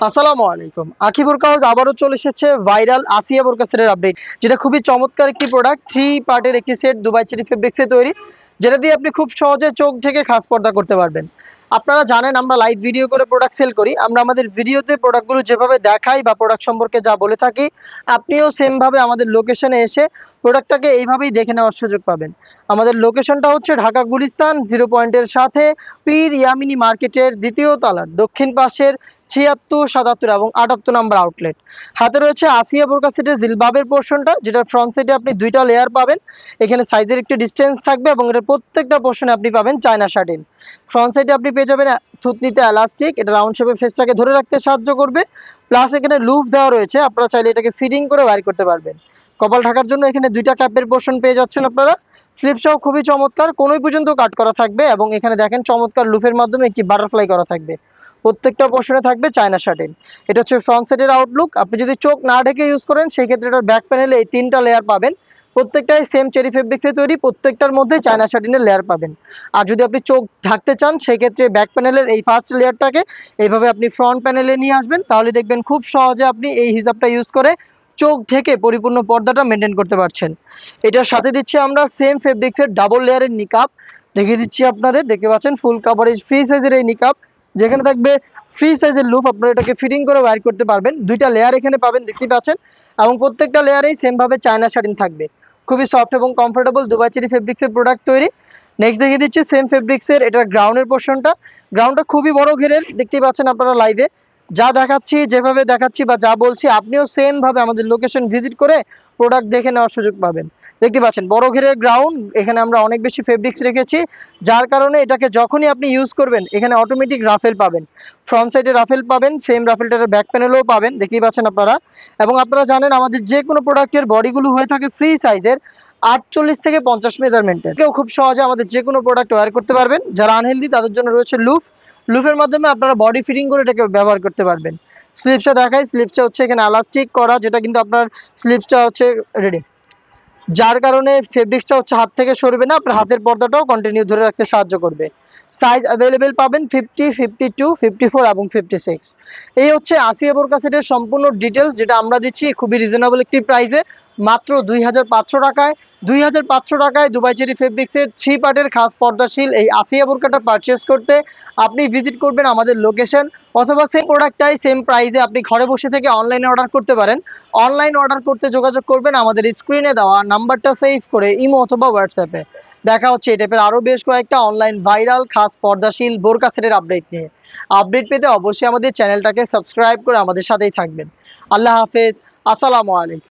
আসসালামু আলাইকুম। আঁখি বোরকা হাউস আবারও চলে এসেছে ভাইরাল আসিয়া বোরকা সেটের আপডেট, যেটা খুবই চমৎকার একটি প্রোডাক্ট। 3 পার্টের একটি সেট দুবাই চেরি ফেব্রিক্সে তৈরি, যেটা দিয়ে আপনি খুব সহজে চোখ ঢেকে খাস পর্দা করতে পারবেন। আপনারা জানেন আমরা লাইভ ভিডিও করে প্রোডাক্ট সেল করি। আমরা আমাদের ভিডিওতে প্রোডাক্টগুলো যেভাবে দেখাই বা প্রোডাক্ট সম্পর্কে যা বলে থাকি, আপনিও সেম ভাবে আমাদের লোকেশনে এসে প্রোডাক্টটাকে এইভাবেই দেখে নেওয়ার সুযোগ পাবেন। আমাদের লোকেশনটা হচ্ছে ঢাকা গুলিস্তান 0 পয়েন্টের সাথে পীর ইয়ামিনী মার্কেটের দ্বিতীয় তলার দক্ষিণ পাশের ৭৬, ৭৭ এবং ৭৮ নম্বর আউটলেট। হাতে রয়েছে আসিয়া বোরকা সেটের জিলবাবের পোর্শনটা, যেটা ফ্রন্ট সাইডে আপনি 2টা লেয়ার পাবেন। এখানে সাইজের একটি ডিসটেন্স থাকবে এবং এর প্রত্যেকটা পোর্শনে আপনি পাবেন চায়না শাটিন। ফ্রন্ট সাইডে আপনি পেয়ে যাবেন থুতনিতে এলাস্টিক, এটা রাউন্ড শেপে ফেসটাকে ধরে রাখতে সাহায্য করবে। প্লাস এখানে লুফ দেওয়া রয়েছে, আপনারা চাইলে এটাকে ফিটিং করে ওয়্যার করতে পারবেন। কপাল ঢাকার জন্য এখানে 2টা ক্যাপের পোর্শন পেয়ে যাচ্ছেন আপনারা। স্লিপসটাও খুবই চমৎকার, কোনোই পর্যন্ত কাট করা থাকবে এবং এখানে দেখেন চমৎকার লুফের মাধ্যমে একটি বাটারফ্লাই করা থাকবে। প্রত্যেকটা পোর্শনে থাকবে চায়না শাটিন। এটা হচ্ছে ফ্রন্ট সাইডের আউটলুক। আপনি যদি চোখ না ঢেকে ইউজ করেন সেই ক্ষেত্রে এটার ব্যাক প্যানেলে এই 3টা লেয়ার পাবেন। প্রত্যেকটাই সেম চেরি ফেব্রিক্সে তৈরি, প্রত্যেকটার মধ্যে চায়না শাটিনের লেয়ার পাবেন। আর যদি আপনি চোখ ঢাকতে চান সেই ক্ষেত্রে ব্যাক প্যানেলের এই ফার্স্ট লেয়ারটাকে এইভাবে আপনি ফ্রন্ট প্যানেলে নিয়ে আসবেন, তাহলে দেখবেন খুব সহজে আপনি এই হিজাবটা ইউজ করে চোখ ঢেকে পরিপূর্ণ পর্দাটা মেনটেন করতে পারছেন। এটার সাথে দিচ্ছি আমরা সেম ফেব্রিক্সের ডাবল লেয়ারের নিকাব। দেখিয়ে দিচ্ছি আপনাদের, দেখতে পাচ্ছেন ফুল কাভারেজ ফ্রি সাইজের এই নিকাব, যেখানে থাকবে ফ্রি সাইজের লুপ। আপনারা এটাকে ফিটিং করে ওয়্যার করতে পারবেন। 2টা লেয়ার এখানে পাবেন, দেখতে পাচ্ছেন, এবং প্রত্যেকটা লেয়ারেই সেম ভাবে চায়না শাটিন থাকবে। খুবই সফট এবং কমফোর্টেবল দুবাই চেরি ফেব্রিক্সের প্রোডাক্ট তৈরি। নেক্সট দেখিয়ে দিচ্ছি সেম ফেব্রিক্সের এটার গ্রাউন্ডের পোর্শনটা। গ্রাউন্ডটা খুবই বড় ঘেরের, দেখতেই পাচ্ছেন আপনারা লাইভে যা দেখাচ্ছি, যেভাবে দেখাচ্ছি বা যা বলছি, আপনিও সেম ভাবে আমাদের লোকেশন ভিজিট করে প্রোডাক্ট দেখে নেওয়ার সুযোগ পাবেন। দেখতে পাচ্ছেন বড় ঘেরের গ্রাউন্ড, এখানে আমরা অনেক বেশি ফেব্রিক্স রেখেছি, যার কারণে এটাকে যখনই আপনি ইউজ করবেন এখানে অটোমেটিক রাফেল পাবেন। ফ্রন্ট সাইডে রাফেল পাবেন, সেম রাফেলটার ব্যাক প্যানেলেও পাবেন, দেখতেই পাচ্ছেন আপনারা। এবং আপনারা জানেন আমাদের যে কোনো প্রোডাক্টের বডিগুলো হয়ে থাকে ফ্রি সাইজের 48 থেকে 50 মেজারমেন্টের। কেউ খুব সহজে আমাদের যে কোনো প্রোডাক্ট ওয়্যার করতে পারবেন। যারা আনহেলদি তাদের জন্য রয়েছে লুফ। লুফের মাধ্যমে আপনারা বডি ফিটিং করে এটাকে ব্যবহার করতে পারবেন। স্লিপসটা দেখাই, স্লিপসটা হচ্ছে এখানে এলাস্টিক করা, যেটা কিন্তু আপনার স্লিপসটা হচ্ছে রেডি, যার কারণে ফেব্রিক্সটা হচ্ছে হাত থেকে সরবে না, আপনার হাতের পর্দাটাও কন্টিনিউ ধরে রাখতে সাহায্য করবে। সাইজ অ্যাভেলেবেল পাবেন 50, 52, 54 এবং 56। এই হচ্ছে আসিয়া বোরকা সেটের সম্পূর্ণ ডিটেলস, যেটা আমরা দিচ্ছি খুবই রিজনেবল একটি প্রাইসে, মাত্র 2500 টাকায়। 2500 টাকায় দুবাই চেরি ফেব্রিক্সের 3 পার্টের খাস পর্দাশীল এই আসিয়া বোরকাটা পারচেস করতে আপনি ভিজিট করবেন আমাদের লোকেশন, অথবা সেম প্রোডাক্টটাই সেম প্রাইসে আপনি ঘরে বসে থেকে অনলাইনে অর্ডার করতে পারেন। অনলাইন অর্ডার করতে যোগাযোগ করবেন আমাদের স্ক্রিনে দেওয়া নাম্বারটা সেভ করে ইমো অথবা হোয়াটসঅ্যাপে। দেখা হচ্ছে এই টাইপের আরও বেশ কয়েকটা অনলাইন ভাইরাল খাস পর্দাশীল বোরকা সেটের আপডেট নিয়ে। আপডেট পেতে অবশ্যই আমাদের চ্যানেলটাকে সাবস্ক্রাইব করে আমাদের সাথেই থাকবেন। আল্লাহ হাফেজ, আসসালামু আলাইকুম।